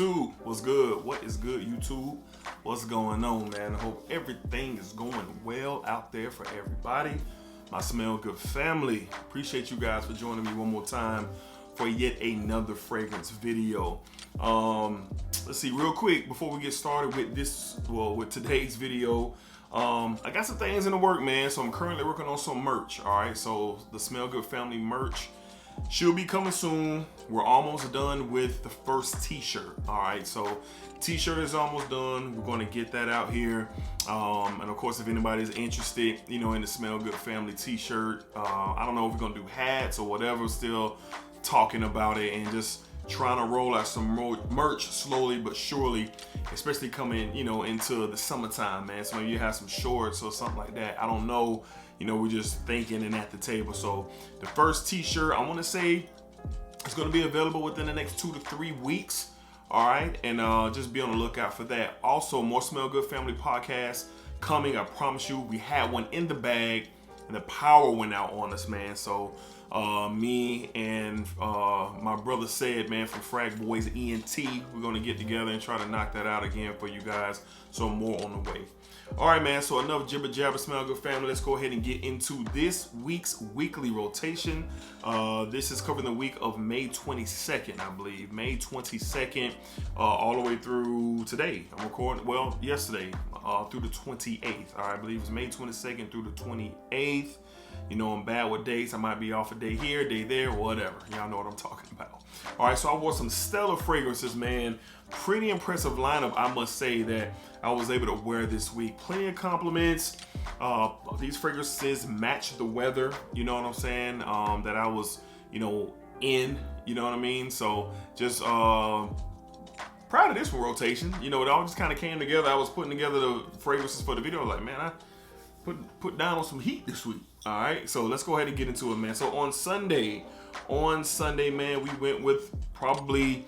YouTube, what's good? What is good, YouTube? What's going on, man? I hope everything is going well out there for everybody. My Smell Good family. Appreciate you guys for joining me one more time for yet another fragrance video. Let's see, real quick before we get started with with today's video. I got some things in the work, man. So I'm currently working on some merch. All right, so the Smell Good family merch should be coming soon. We're almost done with the first t-shirt. All right, so t-shirt is almost done. We're going to get that out here. And of course, if anybody's interested, in the Smell Good family t-shirt, I don't know if we're going to do hats or whatever. Still talking about it and just trying to roll out some more merch slowly but surely, especially coming, into the summertime, man. So maybe you have some shorts or something like that. I don't know. We're just thinking and at the table. So the first t-shirt, I want to say it's going to be available within the next 2 to 3 weeks. All right. And just be on the lookout for that. Also, more Smell Good family podcasts coming. I promise you, we had one in the bag and the power went out on us, man. So me and my brother Said, man, from Frag Boys ENT, we're going to get together and try to knock that out again for you guys. So more on the way. All right, man, so enough jibber jabber, Smell Good family. Let's go ahead and get into this week's weekly rotation. This is covering the week of May 22nd, I believe. May 22nd, all the way through today. I'm recording, yesterday, through the 28th. All right, I believe it's May 22nd through the 28th. I'm bad with dates. I might be off a day here, day there, whatever. Y'all know what I'm talking about. All right, so I wore some stellar fragrances, man. Pretty impressive lineup, I must say, that I was able to wear this week. Plenty of compliments. These fragrances match the weather, you know what I'm saying, that I was, in, you know what I mean? So just proud of this rotation. It all just kind of came together. I was putting together the fragrances for the video. Like, man, I put down on some heat this week. All right, so let's go ahead and get into it, man. So on Sunday, man, we went with probably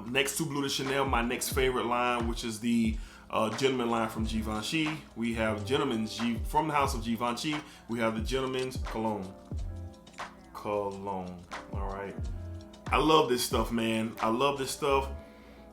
next to Bleu de Chanel, my next favorite line, which is the Gentleman line from Givenchy. We have Gentleman's from the house of Givenchy. We have the Gentleman's Cologne. All right. I love this stuff, man. I love this stuff.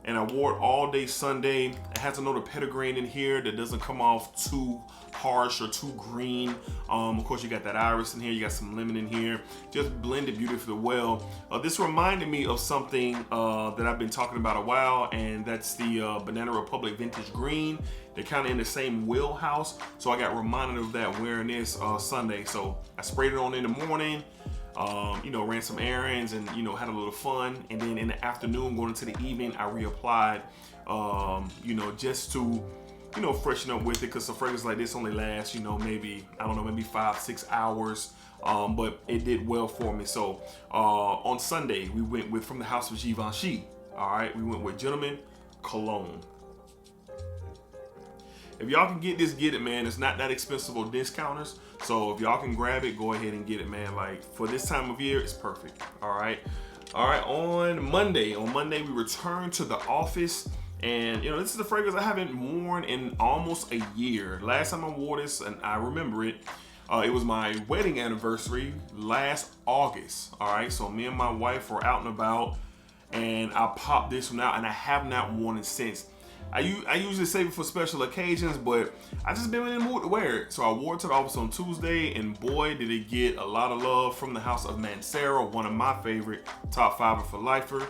And I wore it all day Sunday. It has a note of petitgrain in here that doesn't come off too harsh or too green. Of course, you got that iris in here. You got some lemon in here. Just blended beautifully well. This reminded me of something that I've been talking about a while, and that's the Banana Republic Vintage Green. They're kind of in the same wheelhouse. So I got reminded of that wearing this Sunday. So I sprayed it on in the morning. Ran some errands and, had a little fun. And then in the afternoon, going into the evening, I reapplied, just to, freshen up with it. Cause a fragrance like this only lasts, maybe 5-6 hours. But it did well for me. So, on Sunday, we went with from the house of Givenchy. All right. We went with Gentleman Cologne. If y'all can get this, get it, man. It's not that expensive on discounters. So if y'all can grab it, go ahead and get it, man. Like, for this time of year, it's perfect. All right. On Monday, we returned to the office. And, this is the fragrance I haven't worn in almost a year. Last time I wore this, and I remember it, it was my wedding anniversary last August. All right. So me and my wife were out and about, and I popped this one out, and I have not worn it since. I usually save it for special occasions, but I just been in the mood to wear it. So I wore it to the office on Tuesday, and boy, did it get a lot of love from the house of Mancera, one of my favorite top 5 for lifer.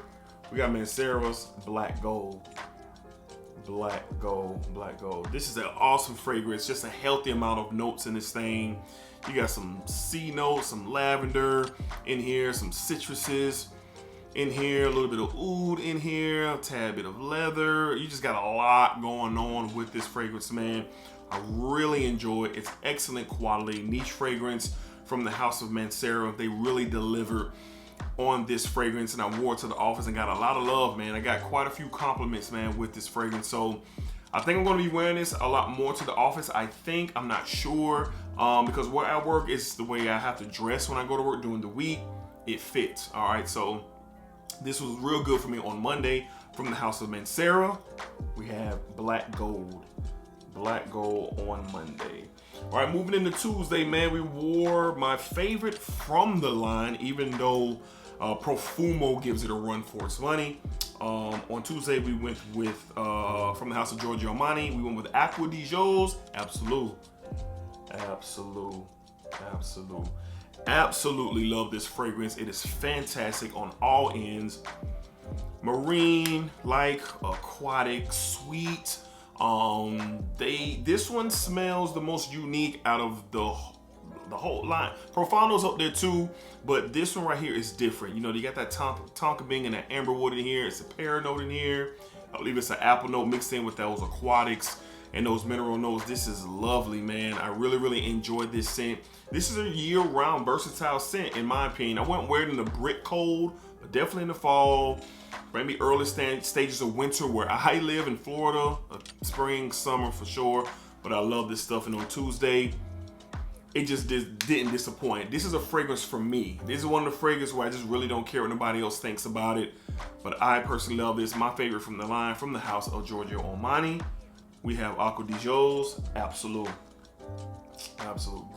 We got Mancera's Black Gold. This is an awesome fragrance, just a healthy amount of notes in this thing. You got some sea notes, some lavender in here, some citruses in here, a little bit of oud in here, a tad bit of leather. You just got a lot going on with this fragrance, man. I really enjoy it. It's excellent quality, niche fragrance from the house of Mancera. They really delivered on this fragrance, and I wore it to the office and got a lot of love, man. I got quite a few compliments, man, with this fragrance. So I think I'm going to be wearing this a lot more to the office. I'm not sure, because where I work is the way I have to dress when I go to work during the week. It fits. All right, so this was real good for me on Monday from the house of Mancera. We have Black Gold on Monday. All right, moving into Tuesday, man, we wore my favorite from the line, even though Profumo gives it a run for its money. On Tuesday, we went with, from the house of Giorgio Armani, we went with Acqua di Gios, Absolu. Absolutely love this fragrance. It is fantastic on all ends. Marine, like, aquatic, sweet. This one smells the most unique out of the whole line. Profano's up there too, but this one right here is different. You know, you got that tonka bean and that amberwood in here. It's a pear note in here. I believe it's an apple note mixed in with those aquatics and those mineral notes. This is lovely, man. I really enjoyed this scent. This is a year-round versatile scent, in my opinion. I wouldn't wear it in the brick cold, but definitely in the fall, maybe early stages of winter where I live in Florida, spring, summer for sure. But I love this stuff. And on Tuesday, it just didn't disappoint. This is a fragrance for me. This is one of the fragrances where I just really don't care what nobody else thinks about it. But I personally love this. My favorite from the line, from the house of Giorgio Armani, we have Acqua di Gios, Absolu.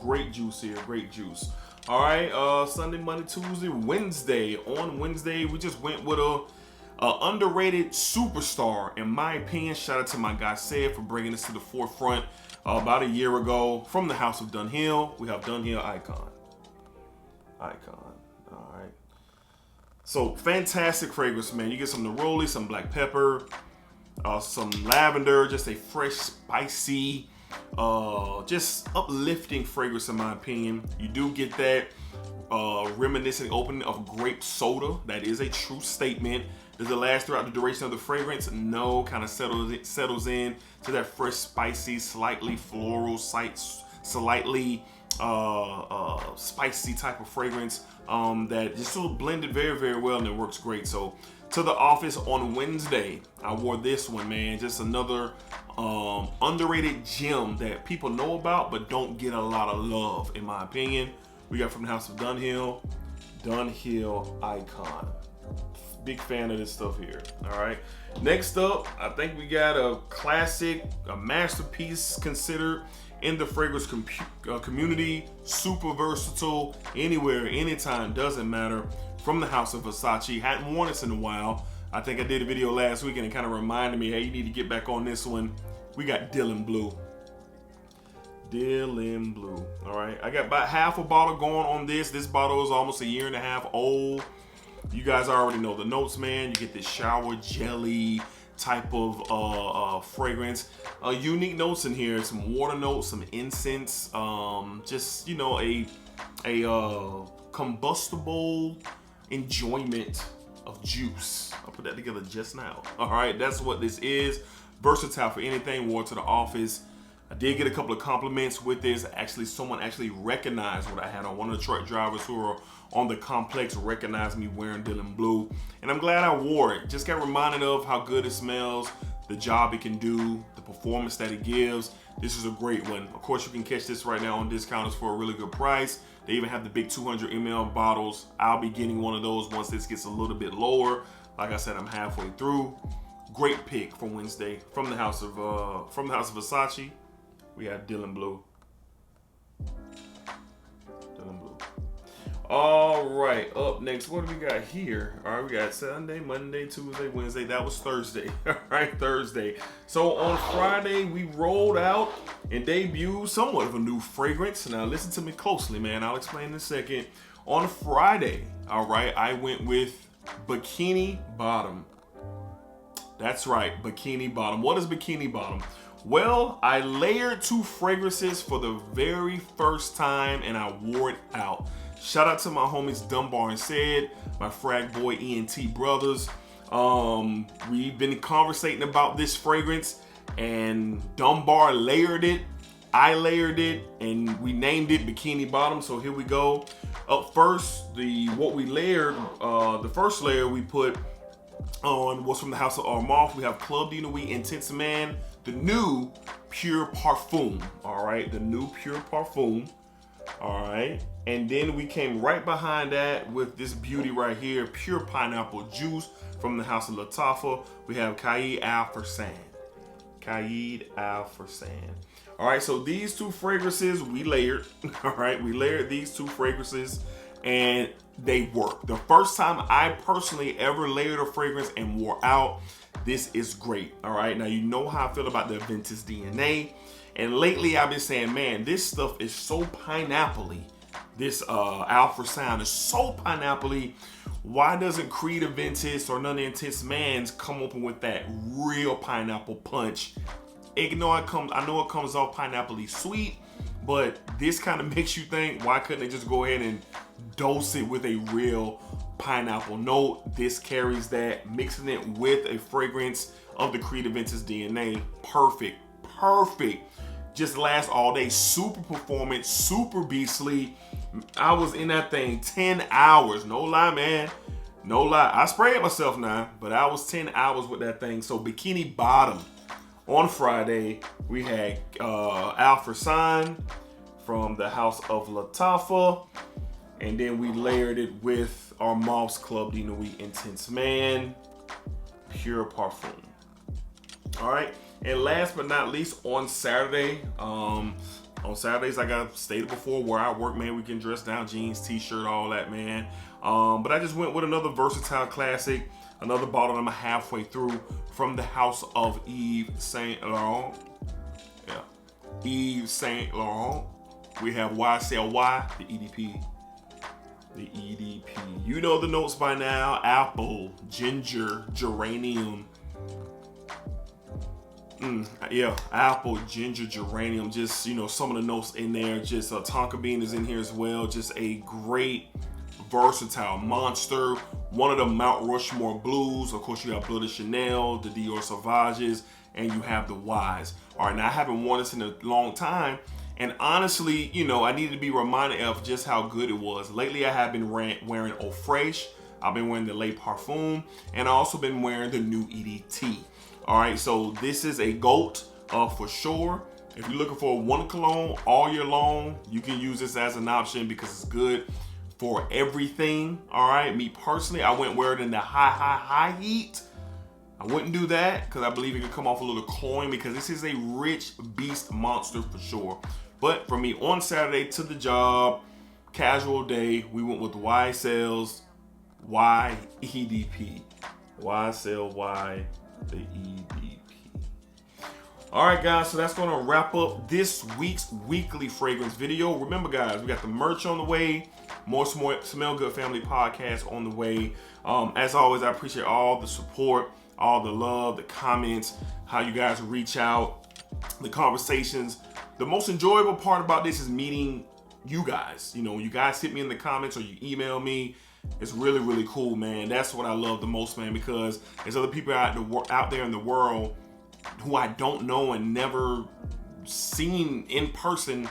Great juice here, great juice. All right, Sunday, Monday, Tuesday, Wednesday. On Wednesday, we just went with a underrated superstar, in my opinion. Shout out to my guy Sid for bringing this to the forefront. About a year ago, from the house of Dunhill, we have Dunhill Icon. All right. So fantastic fragrance, man. You get some neroli, some black pepper, some lavender, just a fresh, spicy, just uplifting fragrance, in my opinion. You do get that reminiscent opening of grape soda. That is a true statement. Does it last throughout the duration of the fragrance? No, kind of settles in to that fresh, spicy, slightly floral, slightly spicy type of fragrance that just sort of blended very well, and it works great. So to the office on Wednesday, I wore this one, man. Just another underrated gem that people know about but don't get a lot of love, in my opinion. We got from the house of Dunhill Icon. Big fan of this stuff here. All right. Next up, I think we got a classic, a masterpiece considered in the fragrance community. Super versatile, anywhere, anytime, doesn't matter. From the house of Versace. Hadn't worn this in a while. I think I did a video last week and it kind of reminded me, hey, you need to get back on this one. We got Dylan Blue. All right. I got about half a bottle going on this. This bottle is almost a year and a half old. You guys already know the notes, man. You get this shower jelly type of fragrance. Unique notes in here, some water notes, some incense, just, you know, a combustible enjoyment of juice. I'll put that together just now. All right, that's what this is. Versatile for anything. Wore to the office. I did get a couple of compliments with this. Actually, someone actually recognized what I had on. One of the truck drivers who are on the complex recognized me wearing Dylan Blue. And I'm glad I wore it. Just got reminded of how good it smells, the job it can do, the performance that it gives. This is a great one. Of course, you can catch this right now on discounters for a really good price. They even have the big 200 ml bottles. I'll be getting one of those once this gets a little bit lower. Like I said, I'm halfway through. Great pick for Wednesday from the house of Versace. We have Dylan Blue. All right, up next, what do we got here? All right, we got Sunday, Monday, Tuesday, Wednesday. That was Thursday. All right, Thursday. So on Friday, we rolled out and debuted somewhat of a new fragrance. Now listen to me closely, man. I'll explain in a second. On Friday, all right, I went with Bikini Bottom. That's right, Bikini Bottom. What is Bikini Bottom? Well, I layered two fragrances for the very first time and I wore it out. Shout out to my homies Dunbar and Said, my frag boy ENT brothers. We've been conversating about this fragrance and Dunbar layered it, I layered it, and we named it Bikini Bottom. So here we go. Up first, what we layered, the first layer we put on was from the house of Armani. We have Club de Nuit Intense Man, the new Pure Parfum. All right, the new Pure Parfum. All right, and then we came right behind that with this beauty right here, Pure Pineapple Juice from the house of Lattafa. We have Caid Al Farsan. All right, so these two fragrances we layered. All right, we layered these two fragrances and they work. The first time I personally ever layered a fragrance and wore out, this is great. All right, now you know how I feel about the Aventus DNA, and lately I've been saying, man, this stuff is so pineapple-y. This Alpha Sound is so pineapple-y. Why doesn't Creed Aventus or none of the Intense Mans come open with that real pineapple punch? I know it comes off pineapple-y sweet, but this kind of makes you think, why couldn't they just go ahead and dose it with a real pineapple note? This carries that, mixing it with a fragrance of the Creed Aventus DNA. Perfect. Just lasts all day. Super performant, super beastly. I was in that thing 10 hours. No lie, man. No lie. I sprayed myself now, but I was 10 hours with that thing. So Bikini Bottom. On Friday, we had Alpha Sign from the House of Latafa, and then we layered it with our Moss Club de Nuit Intense Man Pure Parfum. All right, and last but not least, on Saturday, on Saturdays, like I stated before, where I work, man, we can dress down, jeans, t-shirt, all that, man. But I just went with another versatile classic. Another bottle I'm halfway through from the House of Yves Saint Laurent. Yeah, Yves Saint Laurent. We have YSL Y, the EDP. The EDP. You know the notes by now. Apple, ginger, geranium. Yeah, apple, ginger, geranium. Just, you know, some of the notes in there. Just tonka bean is in here as well. Just a great, versatile monster. One of the Mount Rushmore blues. Of course, you have Bleu de Chanel, the Dior Sauvages, and you have the Ys. All right, now I haven't worn this in a long time, and honestly, you know, I needed to be reminded of just how good it was. Lately, I have been wearing Eau Fraiche. I've been wearing the Le Parfum, and I also been wearing the new EDT. All right, so this is a GOAT for sure. If you're looking for one cologne all year long, you can use this as an option because it's good for everything. All right, me personally, I wouldn't wear it in the high heat. I wouldn't do that because I believe it could come off a little cloying, because this is a rich beast monster for sure. But for me, on Saturday, to the job, casual day, we went with YSL Y EDP. YSL Y, the EDP. All right, guys, so that's going to wrap up this week's weekly fragrance video. Remember, guys, we got the merch on the way. More Smell Good Family podcast on the way. As always, I appreciate all the support, all the love, the comments, how you guys reach out, the conversations. The most enjoyable part about this is meeting you guys. You know, when you guys hit me in the comments or you email me, it's really, really cool, man. That's what I love the most, man, because there's other people out there in the world who I don't know and never seen in person.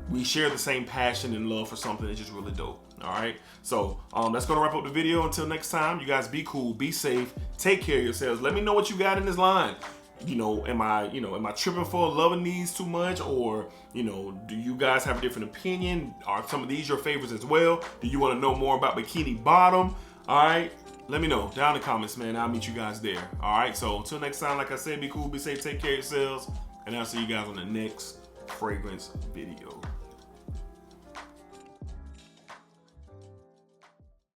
We share the same passion and love for something that's just really dope. All right, so that's gonna wrap up the video. Until next time, you guys be cool, be safe, take care of yourselves. Let me know what you got in this line. You know, am I tripping for loving these too much, or, you know, do you guys have a different opinion? Are some of these your favorites as well? Do you want to know more about Bikini Bottom? All right, let me know down in the comments, man. I'll meet you guys there. All right, so until next time, like I said, be cool, be safe, take care of yourselves, and I'll see you guys on the next fragrance video.